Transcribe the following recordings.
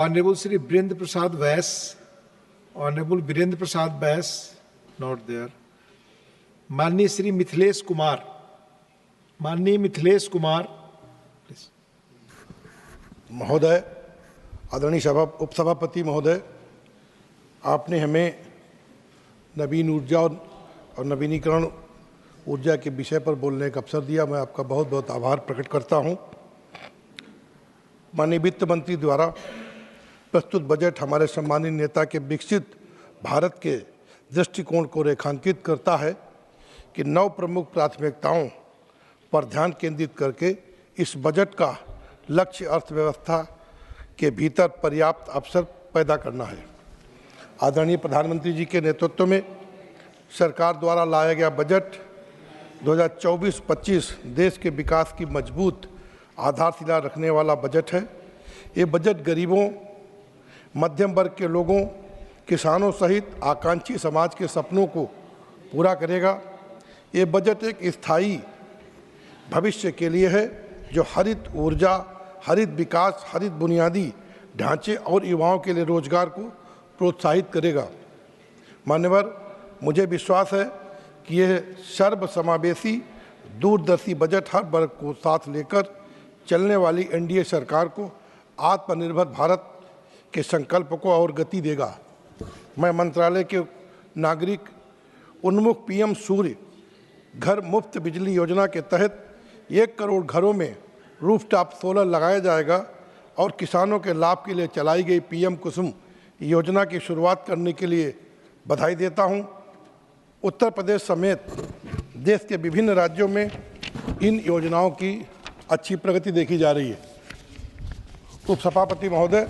Honorable Shri Birendra Prasad Vyas, Honorable Birendra Prasad Vyas, not there. माननीय श्री मिथिलेश कुमार, माननीय मिथिलेश कुमार, महोदय, आदरणीय उपसभापति महोदय, आपने हमें नवीन ऊर्जा और नवीनीकरण ऊर्जा के विषय पर बोलने का अवसर दिया। मैं आपका बहुत बहुत आभार प्रकट करता हूं। माननीय वित्त मंत्री द्वारा प्रस्तुत बजट हमारे सम्मानित नेता के विकसित भारत के दृष्टिकोण को रेखांकित करता है कि 9 प्रमुख प्राथमिकताओं पर ध्यान केंद्रित करके इस बजट का लक्ष्य अर्थव्यवस्था के भीतर पर्याप्त अवसर पैदा करना है। आदरणीय प्रधानमंत्री जी के नेतृत्व में सरकार द्वारा लाया गया बजट 2024-25 देश के विकास की मजबूत आधारशिला रखने वाला बजट है। ये बजट गरीबों, मध्यम वर्ग के लोगों, किसानों सहित आकांक्षी समाज के सपनों को पूरा करेगा। ये बजट एक स्थायी भविष्य के लिए है जो हरित ऊर्जा, हरित विकास, हरित बुनियादी ढांचे और युवाओं के लिए रोजगार को प्रोत्साहित करेगा। मान्यवर, मुझे विश्वास है कि यह सर्वसमावेशी दूरदर्शी बजट हर वर्ग को साथ लेकर चलने वाली एनडीए सरकार को आत्मनिर्भर भारत के संकल्प को और गति देगा। मैं मंत्रालय के नागरिक उन्मुख पीएम सूर्य घर मुफ्त बिजली योजना के तहत 1 करोड़ घरों में रूफटॉप सोलर लगाया जाएगा और किसानों के लाभ के लिए चलाई गई पीएम कुसुम योजना की शुरुआत करने के लिए बधाई देता हूं। उत्तर प्रदेश समेत देश के विभिन्न राज्यों में इन योजनाओं की अच्छी प्रगति देखी जा रही है। उपसभापति महोदय,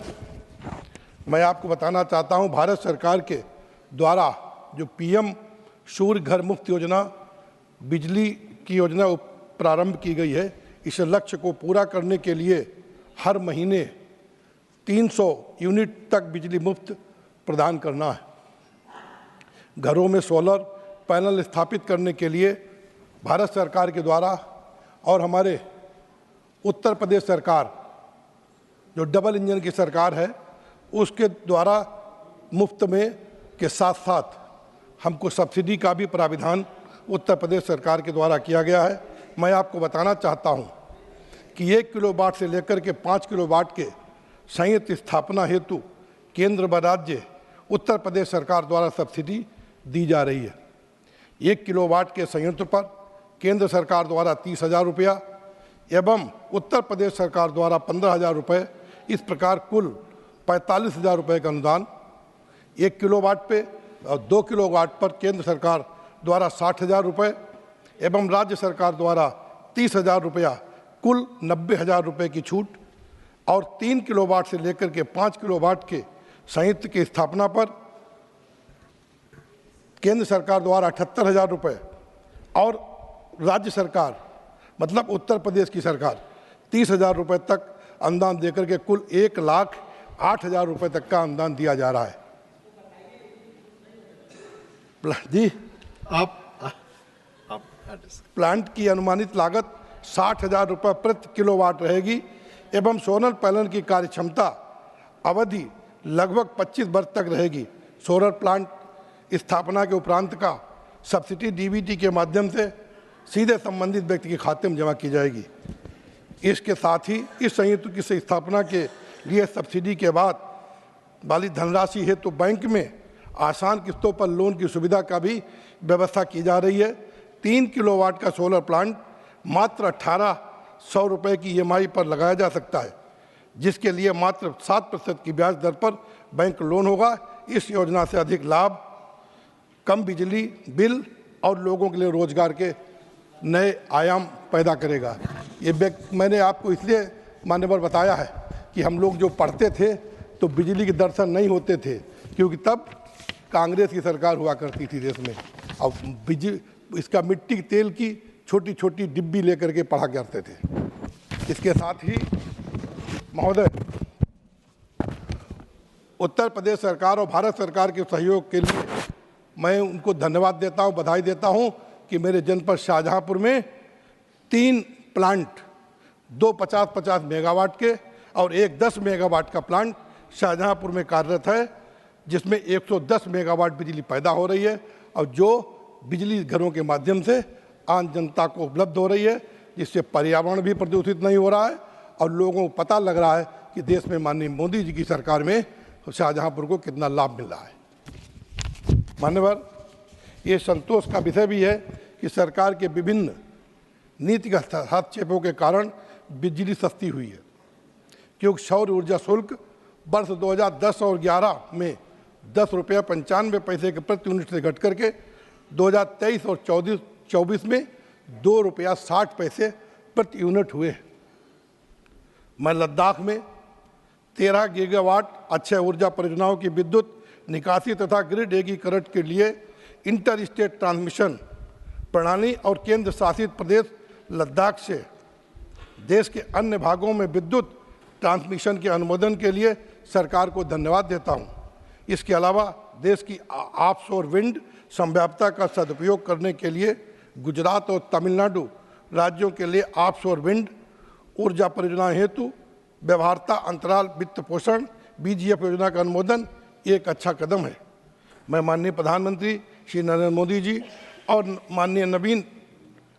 मैं आपको बताना चाहता हूं, भारत सरकार के द्वारा जो पीएम सूर्य घर मुफ्त योजना बिजली की योजना प्रारंभ की गई है, इस लक्ष्य को पूरा करने के लिए हर महीने 300 यूनिट तक बिजली मुफ्त प्रदान करना है। घरों में सोलर पैनल स्थापित करने के लिए भारत सरकार के द्वारा और हमारे उत्तर प्रदेश सरकार जो डबल इंजन की सरकार है उसके द्वारा मुफ्त में के साथ साथ हमको सब्सिडी का भी प्राविधान उत्तर प्रदेश सरकार के द्वारा किया गया है। मैं आपको बताना चाहता हूं कि 1 किलोवाट से लेकर के 5 किलोवाट के संयंत्र स्थापना हेतु केंद्र व राज्य उत्तर प्रदेश सरकार द्वारा सब्सिडी दी जा रही है। 1 किलोवाट के संयंत्र पर केंद्र सरकार द्वारा 30,000 रुपया एवं उत्तर प्रदेश सरकार द्वारा 15,000 रुपये, इस प्रकार कुल 45,000 रुपये का अनुदान 1 किलोवाट पे और 2 किलोवाट पर केंद्र सरकार द्वारा 60,000 रुपये एवं राज्य सरकार द्वारा 30,000 रुपया, कुल 90,000 रुपये की छूट और 3 किलोवाट से लेकर के 5 किलोवाट के संयंत्र की स्थापना पर केंद्र सरकार द्वारा 78,000 रुपये और राज्य सरकार मतलब उत्तर प्रदेश की सरकार 30,000 रुपये तक अनुदान देकर के कुल 1,08,000 रुपये तक का अनुदान दिया जा रहा है। जी, आप प्लांट की अनुमानित लागत 60,000 रुपये प्रति किलोवाट रहेगी एवं सोलर पैनल की कार्यक्षमता अवधि लगभग 25 वर्ष तक रहेगी। सोलर प्लांट स्थापना के उपरांत का सब्सिडी डीबीटी के माध्यम से सीधे संबंधित व्यक्ति के खाते में जमा की जाएगी। इसके साथ ही इस संयंत्र की स्थापना के लिए सब्सिडी के बाद वाली धनराशि हेतु बैंक में आसान किस्तों पर लोन की सुविधा का भी व्यवस्था की जा रही है। 3 किलोवाट का सोलर प्लांट मात्र 1,800 रुपये की ईएमआई पर लगाया जा सकता है, जिसके लिए मात्र 7% की ब्याज दर पर बैंक लोन होगा। इस योजना से अधिक लाभ, कम बिजली बिल और लोगों के लिए रोजगार के नए आयाम पैदा करेगा। ये मैंने आपको इसलिए मान्यवर बताया है कि हम लोग जो पढ़ते थे तो बिजली के दर्शन नहीं होते थे, क्योंकि तब कांग्रेस की सरकार हुआ करती थी देश में। अब बिजली इसका मिट्टी के तेल की छोटी छोटी डिब्बी लेकर के पढ़ा करते थे। इसके साथ ही महोदय, उत्तर प्रदेश सरकार और भारत सरकार के सहयोग के लिए मैं उनको धन्यवाद देता हूं, बधाई देता हूं कि मेरे जनपद शाहजहांपुर में 3 प्लांट, 2 50-50 मेगावाट के और एक 10 मेगावाट का प्लांट शाहजहांपुर में कार्यरत है, जिसमें 110 मेगावाट बिजली पैदा हो रही है और जो बिजली घरों के माध्यम से आम जनता को उपलब्ध हो रही है, जिससे पर्यावरण भी प्रदूषित नहीं हो रहा है और लोगों को पता लग रहा है कि देश में माननीय मोदी जी की सरकार में शाहजहांपुर को कितना लाभ मिल रहा है। मान्यवर, ये संतोष का विषय भी है कि सरकार के विभिन्न नीतिगत हस्तक्षेपों के कारण बिजली सस्ती हुई है, क्योंकि सौर ऊर्जा शुल्क वर्ष 2010 और 11 में 10 रुपया 95 पैसे के प्रति यूनिट से घट करके 2023 और 24 में 2 रुपया 60 पैसे प्रति यूनिट हुए। मैं लद्दाख में 13 गीगावाट अक्षय ऊर्जा परियोजनाओं की विद्युत निकासी तथा ग्रिड एकीकरण के लिए इंटर स्टेट ट्रांसमिशन प्रणाली और केंद्र शासित प्रदेश लद्दाख से देश के अन्य भागों में विद्युत ट्रांसमिशन के अनुमोदन के लिए सरकार को धन्यवाद देता हूं। इसके अलावा देश की ऑफशोर विंड संभाव्यता का सदुपयोग करने के लिए गुजरात और तमिलनाडु राज्यों के लिए ऑफशोर विंड ऊर्जा परियोजना हेतु व्यवहार्यता अंतराल वित्त पोषण BGF योजना का अनुमोदन एक अच्छा कदम है। मैं माननीय प्रधानमंत्री श्री नरेंद्र मोदी जी और माननीय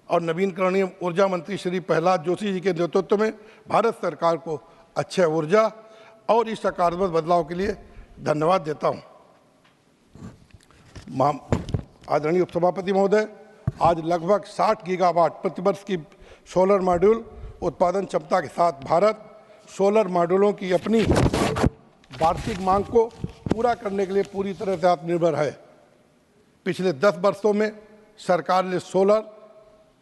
नवीनकरणीय ऊर्जा मंत्री श्री प्रहलाद जोशी जी के नेतृत्व में भारत सरकार को अक्षय ऊर्जा और इस सकारात्मक बदलाव के लिए धन्यवाद देता हूं। आदरणीय उपसभापति महोदय, आज लगभग 60 गीगावाट प्रतिवर्ष की सोलर मॉड्यूल उत्पादन क्षमता के साथ भारत सोलर मॉड्यूलों की अपनी वार्षिक मांग को पूरा करने के लिए पूरी तरह से आत्मनिर्भर है। पिछले 10 वर्षों में सरकार ने सोलर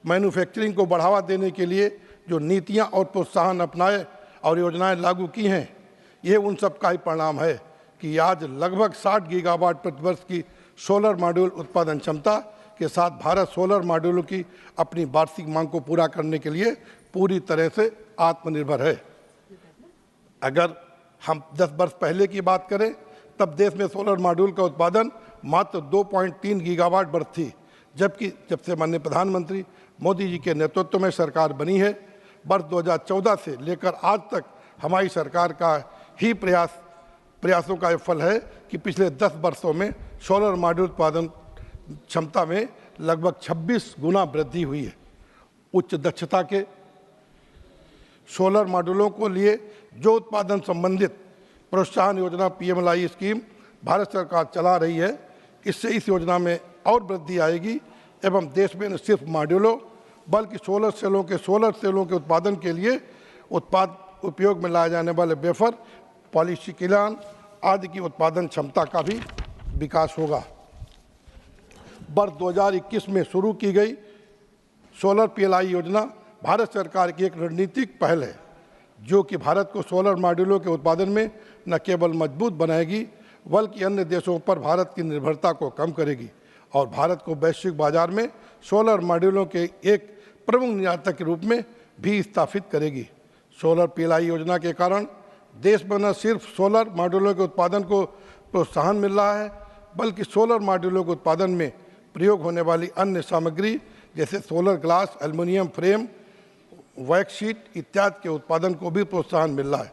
मैन्युफैक्चरिंग को बढ़ावा देने के लिए जो नीतियां और प्रोत्साहन अपनाए और योजनाएं लागू की हैं, ये उन सब का ही परिणाम है कि आज लगभग 60 गीगावाट प्रतिवर्ष की सोलर मॉड्यूल उत्पादन क्षमता के साथ भारत सोलर मॉड्यूलों की अपनी वार्षिक मांग को पूरा करने के लिए पूरी तरह से आत्मनिर्भर है। अगर हम 10 वर्ष पहले की बात करें, तब देश में सोलर मॉड्यूल का उत्पादन मात्र 2.3 गीगावाट वर्ष थी, जबकि जब से माननीय प्रधानमंत्री मोदी जी के नेतृत्व में सरकार बनी है, वर्ष 2014 से लेकर आज तक हमारी सरकार का ही प्रयासों का फल है कि पिछले 10 वर्षों में सोलर मॉड्यूल उत्पादन क्षमता में लगभग 26 गुना वृद्धि हुई है। उच्च दक्षता के सोलर मॉड्यूलों को लिए जो उत्पादन संबंधित प्रोत्साहन योजना PMLI स्कीम भारत सरकार चला रही है, इससे इस योजना में और वृद्धि आएगी एवं देश में न सिर्फ मॉड्यूलों बल्कि सोलर सेलों के उत्पादन के लिए उपयोग में लाए जाने वाले वेफर, पॉलीसिलिकॉन आदि की उत्पादन क्षमता का भी विकास होगा। वर्ष 2021 में शुरू की गई सोलर PLI योजना भारत सरकार की एक रणनीतिक पहल है, जो कि भारत को सोलर मॉड्यूलों के उत्पादन में न केवल मजबूत बनाएगी बल्कि अन्य देशों पर भारत की निर्भरता को कम करेगी और भारत को वैश्विक बाजार में सोलर मॉड्यूलों के एक प्रमुख निर्यातक के रूप में भी स्थापित करेगी। सोलर PLI योजना के कारण देश में न सिर्फ सोलर मॉड्यूलों के उत्पादन को प्रोत्साहन मिल रहा है, बल्कि सोलर मॉड्यूलों के उत्पादन में प्रयोग होने वाली अन्य सामग्री जैसे solar glass, aluminium frame, wax sheet इत्यादि के उत्पादन को भी प्रोत्साहन मिल रहा है।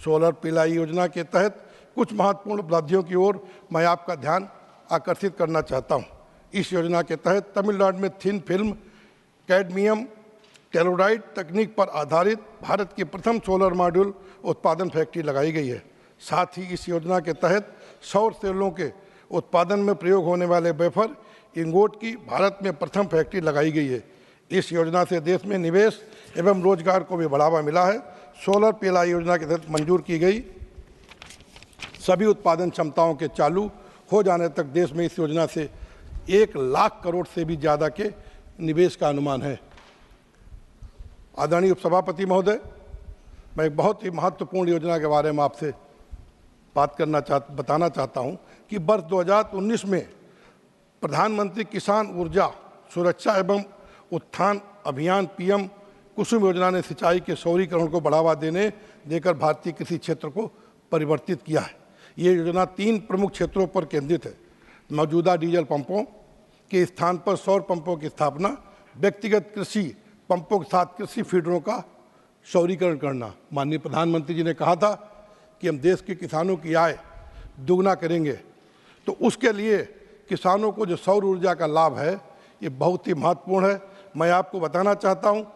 सोलर PLI योजना के तहत कुछ महत्वपूर्ण उपलब्धियों की ओर मैं आपका ध्यान आकर्षित करना चाहता हूं। इस योजना के तहत तमिलनाडु में थिन फिल्म कैडमियम टेलोराइड तकनीक पर आधारित भारत की प्रथम सोलर मॉड्यूल उत्पादन फैक्ट्री लगाई गई है। साथ ही इस योजना के तहत सौर सेलों के उत्पादन में प्रयोग होने वाले वेफर इंगोट की भारत में प्रथम फैक्ट्री लगाई गई है। इस योजना से देश में निवेश एवं रोजगार को भी बढ़ावा मिला है। सोलर PLI योजना के तहत मंजूर की गई सभी उत्पादन क्षमताओं के चालू हो जाने तक देश में इस योजना से 1 लाख करोड़ से भी ज़्यादा के निवेश का अनुमान है। आदरणीय उपसभापति महोदय, मैं एक बहुत ही महत्वपूर्ण योजना के बारे में आपसे बताना चाहता हूं कि वर्ष 2019 में प्रधानमंत्री किसान ऊर्जा सुरक्षा एवं उत्थान अभियान PM कुसुम योजना ने सिंचाई के सौरीकरण को बढ़ावा देकर भारतीय कृषि क्षेत्र को परिवर्तित किया है। ये योजना 3 प्रमुख क्षेत्रों पर केंद्रित है। मौजूदा डीजल पंपों के स्थान पर सौर पंपों की स्थापना, व्यक्तिगत कृषि पंपों के साथ कृषि फीडरों का सौरीकरण करना। माननीय प्रधानमंत्री जी ने कहा था कि हम देश के किसानों की आय दुगना करेंगे, तो उसके लिए किसानों को जो सौर ऊर्जा का लाभ है ये बहुत ही महत्वपूर्ण है। मैं आपको बताना चाहता हूँ,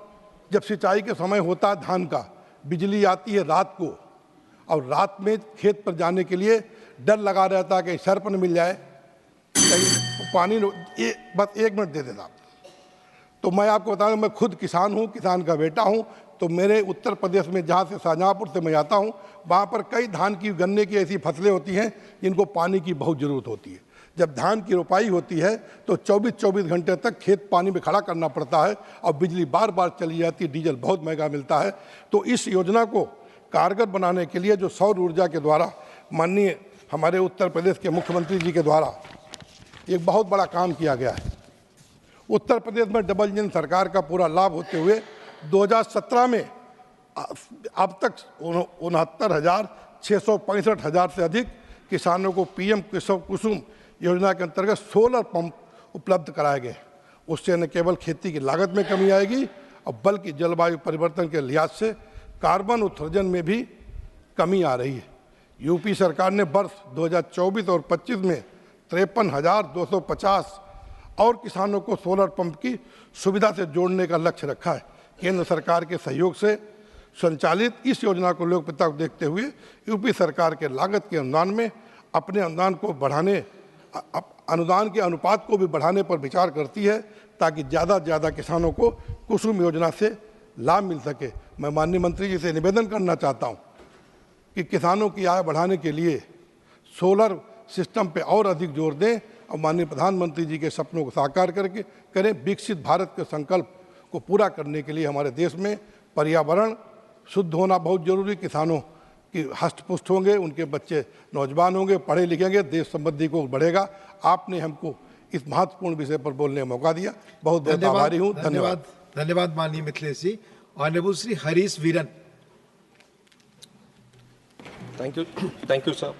जब सिंचाई के समय होता है धान का, बिजली आती है रात को, और रात में खेत पर जाने के लिए डर लगा रहता है कि सर्प न मिल जाए, कहीं पानी बस 1 मिनट दे देना। तो मैं आपको बता दूं, मैं खुद किसान हूँ, किसान का बेटा हूँ। तो मेरे उत्तर प्रदेश में, जहाँ से शाहजहाँपुर से मैं आता हूँ, वहाँ पर कई धान की, गन्ने की ऐसी फसलें होती हैं जिनको पानी की बहुत ज़रूरत होती है। जब धान की रोपाई होती है तो 24-24 घंटे तक खेत पानी में खड़ा करना पड़ता है और बिजली बार बार चली जाती है, डीजल बहुत महंगा मिलता है। तो इस योजना को कारगर बनाने के लिए जो सौर ऊर्जा के द्वारा माननीय हमारे उत्तर प्रदेश के मुख्यमंत्री जी के द्वारा एक बहुत बड़ा काम किया गया है। उत्तर प्रदेश में डबल इंजन सरकार का पूरा लाभ होते हुए 2017 में अब तक 69,665 से अधिक किसानों को पीएम कुसुम योजना के अंतर्गत सोलर पंप उपलब्ध कराए गए। उससे न केवल खेती की लागत में कमी आएगी और बल्कि जलवायु परिवर्तन के लिहाज से कार्बन उत्सर्जन में भी कमी आ रही है। यूपी सरकार ने वर्ष 2024 और 25 में 53,250 और किसानों को सोलर पंप की सुविधा से जोड़ने का लक्ष्य रखा है। केंद्र सरकार के सहयोग से संचालित इस योजना को लोकप्रियता को देखते हुए यूपी सरकार के लागत के अनुदान में अपने अनुदान के अनुपात को भी बढ़ाने पर विचार करती है, ताकि ज़्यादा से ज़्यादा किसानों को कुसुम योजना से लाभ मिल सके। मैं माननीय मंत्री जी से निवेदन करना चाहता हूँ कि किसानों की आय बढ़ाने के लिए सोलर सिस्टम पे और अधिक जोर दें और माननीय प्रधानमंत्री जी के सपनों को साकार करें। विकसित भारत के संकल्प को पूरा करने के लिए हमारे देश में पर्यावरण शुद्ध होना बहुत जरूरी। किसानों की हष्ट-पुष्ट होंगे, उनके बच्चे नौजवान होंगे, पढ़े लिखेंगे, देश समृद्धि को बढ़ेगा। आपने हमको इस महत्वपूर्ण विषय पर बोलने का मौका दिया, बहुत बहुत आभारी हूँ। धन्यवाद। धन्यवाद माननीय Mithilesh ji. Honourable Shri Harish Veeran. Thank you, sir.